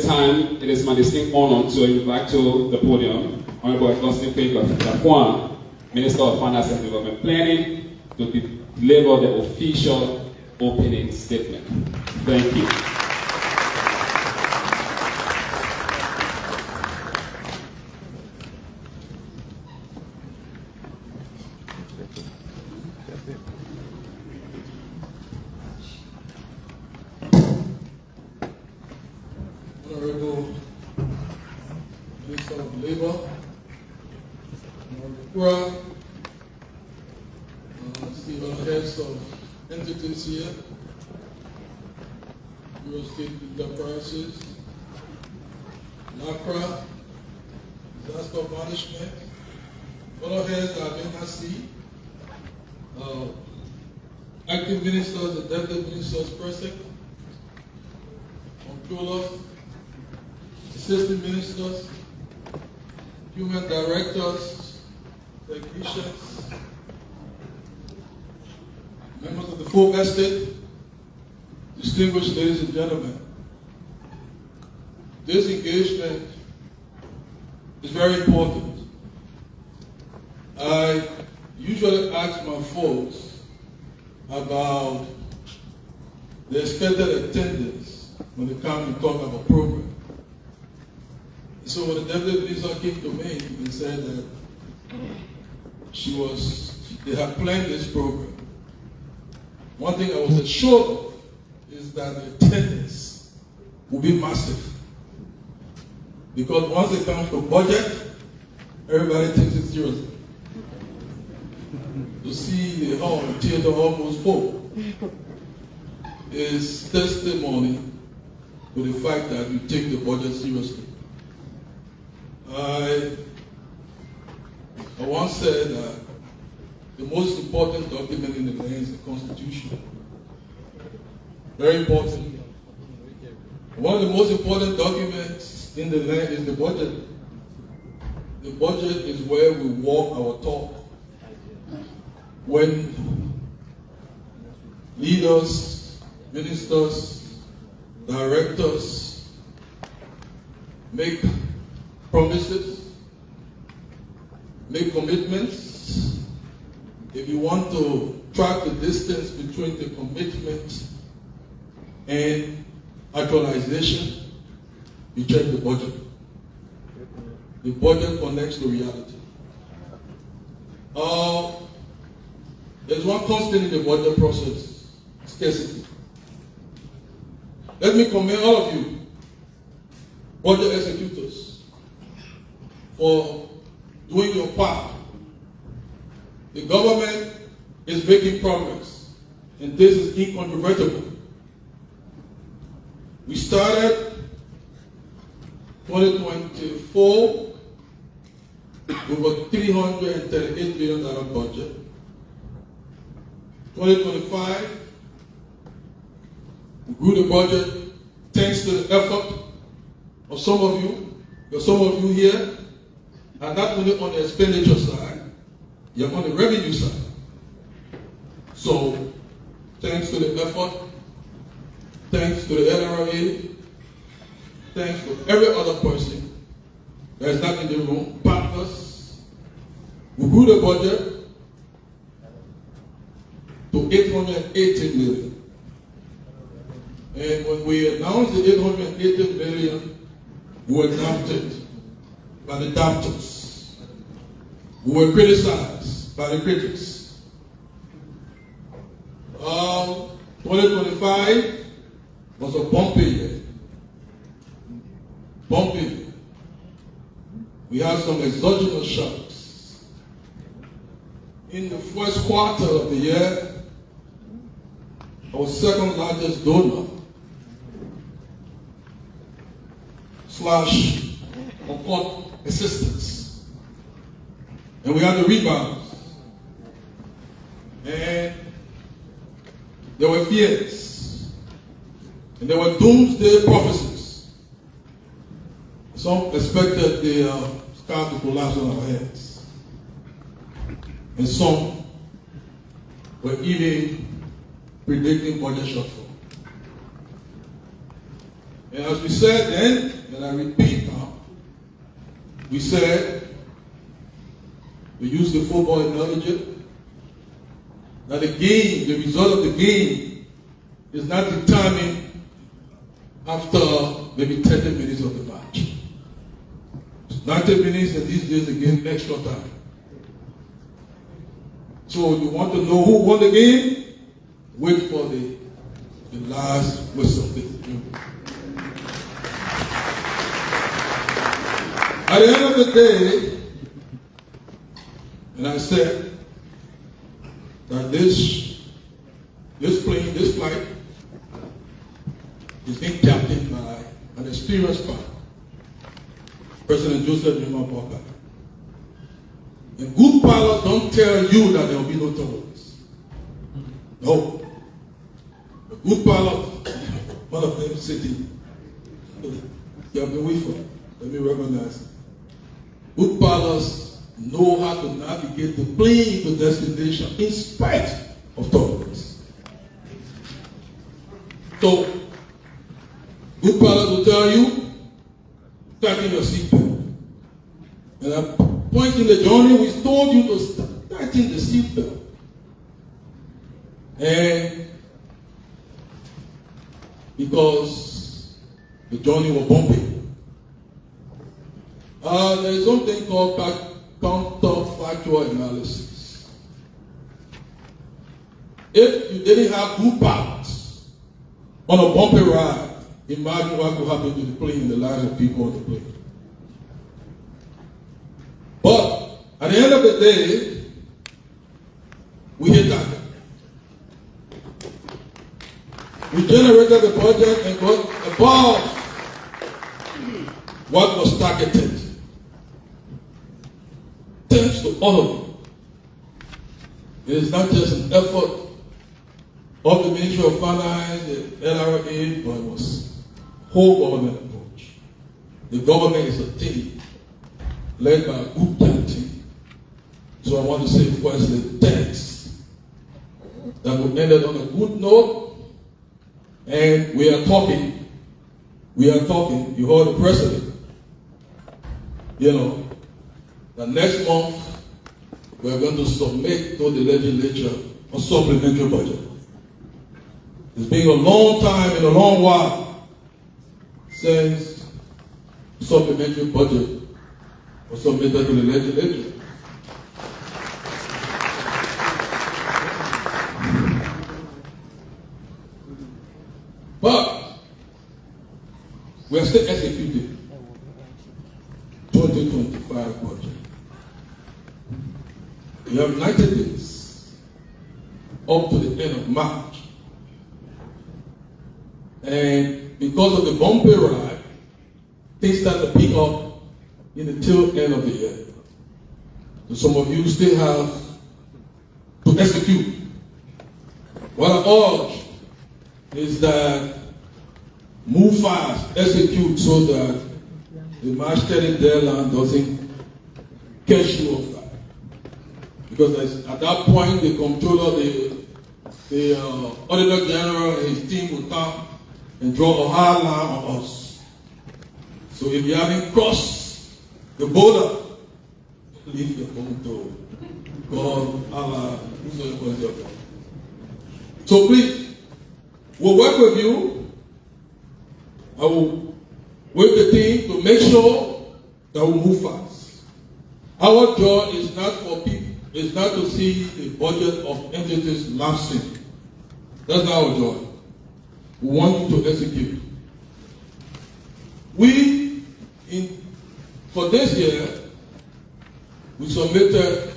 Time, it is my distinct honor to invite to the podium Honorable Augustine Lacroix, Minister of Finance and Development Planning, to deliver the official opening statement. Thank you. Honorable Minister of Labor, Honorable Stephen, heads of entities here, Bureau State Enterprises, NACRA, Disaster Management, fellow heads of NRC, active ministers and deputy ministers present, controllers, assistant ministers, human directors, technicians, members of the full estate, distinguished ladies and gentlemen. This engagement is very important. I usually ask my folks about the expected attendance when they come to talk about program. So when the deputy minister came to me and said that they had planned this program, one thing I was assured of is that the attendance will be massive. Because once it comes to budget, everybody takes it seriously. To see the hall, the theater almost full is testimony to the fact that we take the budget seriously. I once said that the most important document in the land is the Constitution. Very important. One of the most important documents in the land is the budget. The budget is where we walk our talk. When leaders, ministers, directors make promises, make commitments, if you want to track the distance between the commitment and actualization, you check the budget. The budget connects to reality. There's one constant in the budget process: scarcity. Let me commend all of you, budget executors, for doing your part. The government is making progress, and this is incontrovertible. We started 2024 with a $338 billion budget. 2025, we grew the budget thanks to the effort of some of you. Because some of you here are not only on the expenditure side, you're on the revenue side. So, thanks to the effort, thanks to the LRA, thanks to every other person that is not in the room, partners, we grew the budget to $880 million. And when we announced the $880 million, we were doubted by the doubters. We were criticized by the critics. 2025 was a bumpy year. Bumpy. We had some exogenous shocks. In the first quarter of the year, our second largest donor / support assistance. And we had the rebounds. And there were fears. And there were doomsday prophecies. Some expected the sky to collapse on our heads. And some were even predicting budget shortfall. And as we said then, and I repeat now, we said, we use the football analogy, that the game, the result of the game, is not determined after maybe 30 minutes of the match. 90 minutes, and these days again, extra time. So you want to know who won the game? Wait for the last whistle. At the end of the day, and I said that this plane, this flight, is being captained by an experienced pilot, President Joseph Nima Boka. And good pilots don't tell you that there will be no turbulence. No. A good pilot, one of them sitting, you have been with for. Let me recognize it. Good pilots know how to navigate the plane to destination in spite of turbulence. So, good pilots will tell you, tighten your seatbelt. And at a point in the journey, we told you to tighten the seatbelt. And because the journey was bumpy. There is something called counterfactual analysis. If you didn't have good pilots on a bumpy ride, imagine what could happen to the plane and the lives of people on the plane. But at the end of the day, we hit target. We generated the budget and got above what was targeted. Thanks to all of you. It is not just an effort of the Ministry of Finance, the LRA, but it was whole government approach. The government is a team led by a good team. So I want to say firstly, thanks. That we ended on a good note, and we are talking. You heard the president. The next month, we are going to submit to the legislature a supplementary budget. It's been a long time and a long while since supplementary budget was submitted to the legislature. But we are still executing 2025 budget. We have 90 days up to the end of March. And because of the bumpy ride, things start to pick up in the tail end of the year. So some of you still have to execute. What I urge is that move fast, execute so that the March 30 deadline doesn't catch you off guard. Because at that point, the comptroller, the Auditor General and his team will come and draw a hard line on us. So if you haven't crossed the border, leave your home door. God, Allah, so please, we'll work with you. I will with the team to make sure that we move fast. Our job is not for people, it's not to see the budget of entities lapsing. That's not our job. We want you to execute. For this year, we submitted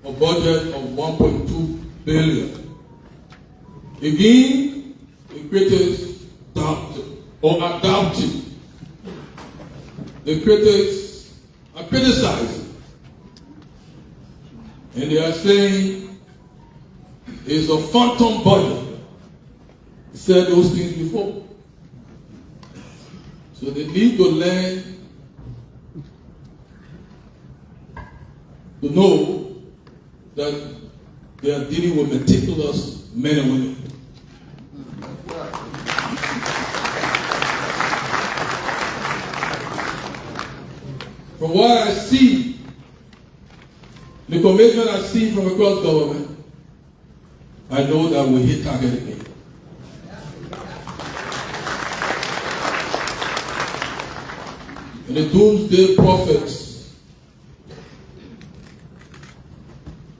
a budget of 1.2 billion. Again, the critics are doubting. The critics are criticizing. And they are saying it's a phantom budget. I said those things before. So they need to learn to know that they are dealing with meticulous men and women. From what I see, the commitment I see from across government, I know that we'll hit target again. And the doomsday prophets,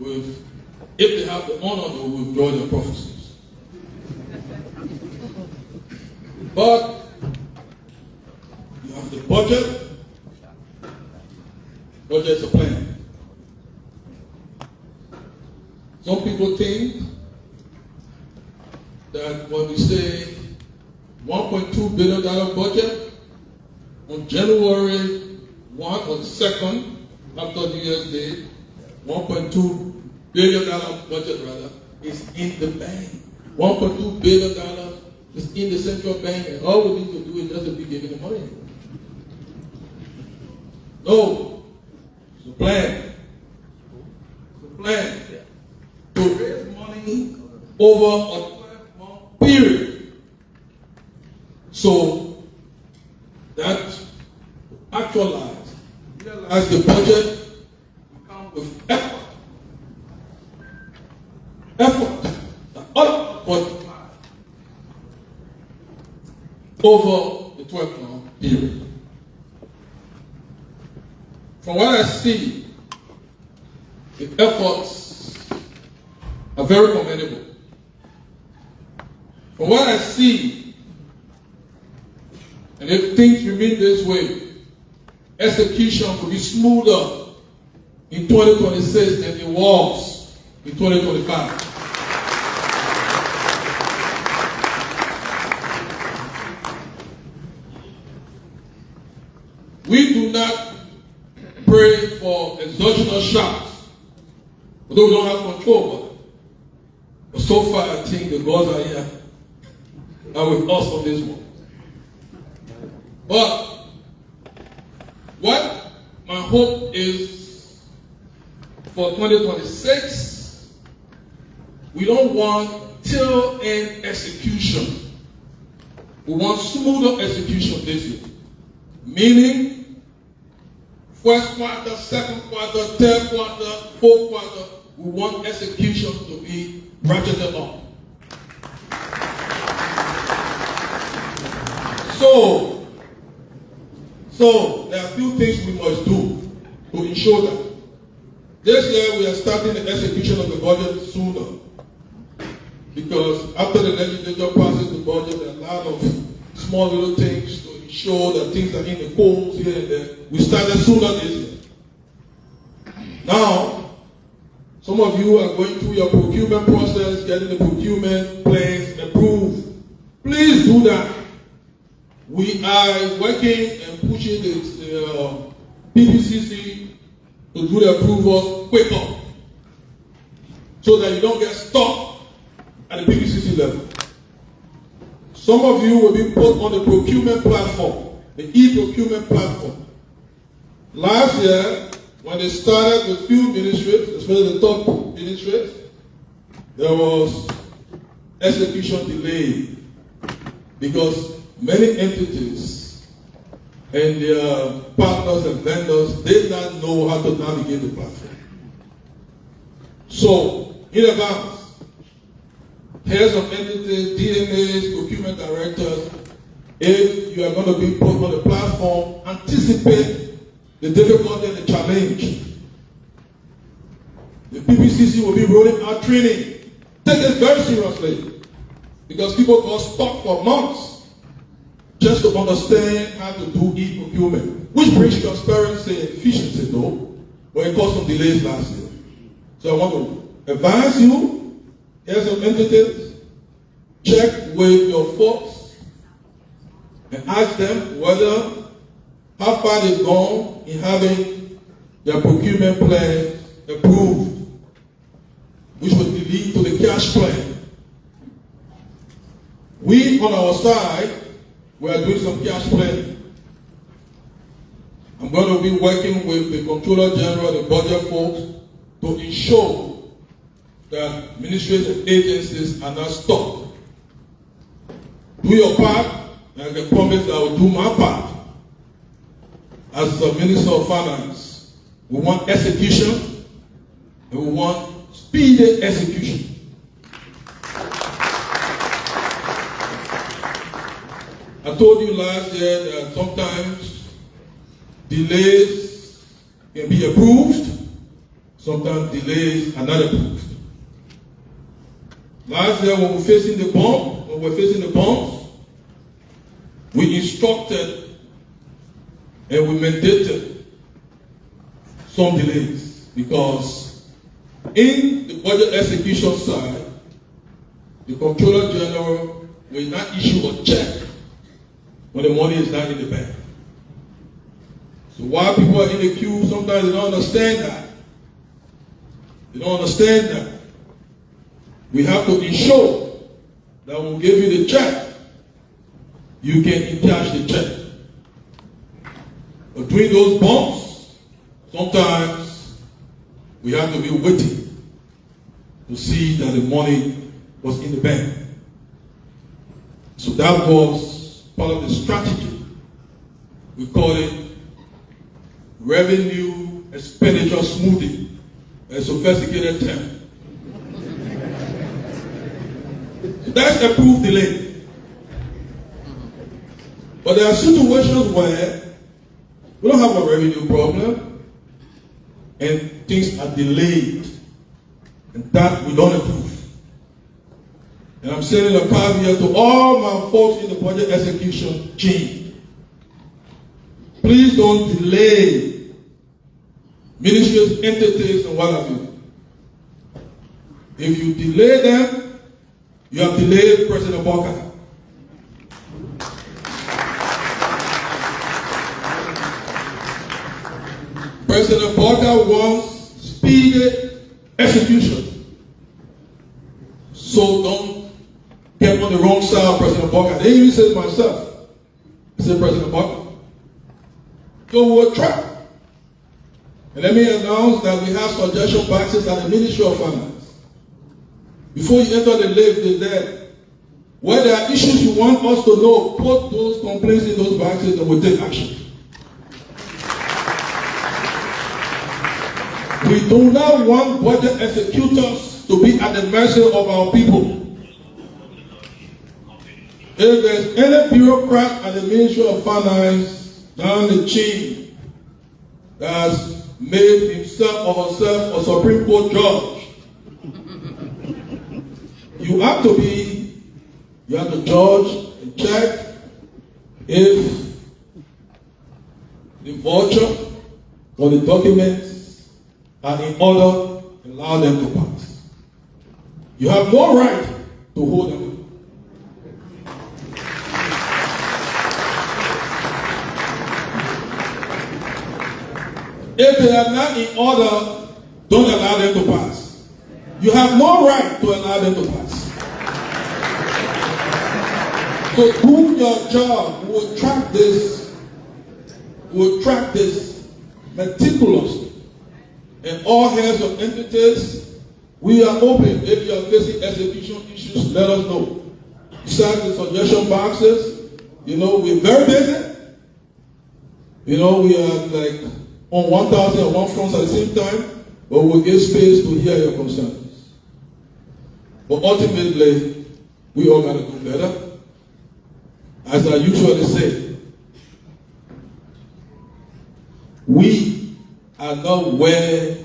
if they have the honor, they will withdraw their prophecies. But you have the budget. Budget is a plan. Some people think that when we say $1.2 billion budget, on January 1 or 2nd, after New Year's Day, $1.2 billion budget is in the bank. $1.2 billion is in the central bank, and all we need to do is just to be giving the money. No, it's a plan. It's a plan to raise money over a 12-month period. So that actualize, realize the budget will come with effort. Effort. The other budget over the 12-month period. From what I see, the efforts are very commendable. From what I see, and if things remain this way, execution will be smoother in 2026 than it was in 2025. We do not pray for exogenous shocks, although we don't have control of it. But so far, I think the gods are here, are with us on this one. But what my hope is for 2026, we don't want till-end execution. We want smoother execution this year. Meaning, first quarter, second quarter, third quarter, fourth quarter, we want execution to be ratcheted up. So there are a few things we must do to ensure that. This year we are starting the execution of the budget sooner. Because after the legislature passes the budget, there are a lot of small little things to ensure that things are in the polls here and there. We started sooner this year. Now, some of you are going through your procurement process, getting the procurement plans approved. Please do that. We are working and pushing the PPCC to do the approvals quicker so that you don't get stuck at the PPCC level. Some of you will be put on the procurement platform, the e-procurement platform. Last year, when they started with few ministries, especially the top ministries, there was execution delay because many entities and their partners and vendors did not know how to navigate the platform. So, in advance, heads of entities, DMAs, procurement directors, if you are going to be put on the platform, anticipate the difficulty and the challenge. The PPCC will be rolling out training. Take it very seriously because people got stuck for months just to understand how to do e-procurement, which brings transparency and efficiency though, but it caused some delays last year. So I want to advise you, here's some entities, check with your folks and ask them whether, how far they've gone in having their procurement plan approved, which would lead to the cash plan. We, on our side, we are doing some cash planning. I'm going to be working with the Comptroller General, the budget folks, to ensure that administrative agencies are not stuck. Do your part, and I can promise that I will do my part. as the Minister of Finance, we want execution, and we want speedy execution. I told you last year that sometimes delays can be approved, sometimes delays are not approved. Last year when we were facing the bombs, we instructed and we mandated some delays because in the budget execution side, the Comptroller General will not issue a check when the money is not in the bank. So while people are in the queue, sometimes they don't understand that. They don't understand that. We have to ensure that when we give you the check, you can encash the check. But during those bumps, sometimes we have to be waiting to see that the money was in the bank. So that was part of the strategy. We call it revenue expenditure smoothing, a sophisticated term. So that's approved delay. But there are situations where we don't have a revenue problem and things are delayed, and that we don't approve. And I'm sending a caveat to all my folks in the budget execution chain. Please don't delay ministries, entities, and what have you. If you delay them, you have delayed President Barker. President Barker wants speedy execution. So don't get on the wrong side of President Barker. They even said myself. I said, President Barker, so we're trapped. And let me announce that we have suggestion boxes at the Ministry of Finance. Before you enter the lift, is there. Where there are issues you want us to know, put those complaints in those boxes and we'll take action. We do not want budget executors to be at the mercy of our people. If there's any bureaucrat at the Ministry of Finance down the chain that has made himself or herself a Supreme Court judge, you have to judge and check if the voucher or the documents are in order and allow them to pass. You have no right to hold them. If they are not in order, don't allow them to pass. You have no right to allow them to pass. So do your job. We will track this. We will track this meticulously. And all heads of entities, we are open. If you are facing execution issues, let us know. Besides the suggestion boxes, we're very busy. We are like on 1,001 fronts at the same time, but we'll give space to hear your concerns. But ultimately, we all got to do better. As I usually say, we are not where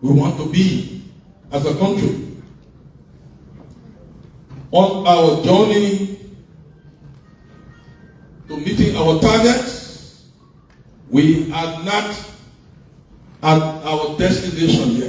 we want to be as a country. On our journey to meeting our targets, we are not at our destination yet.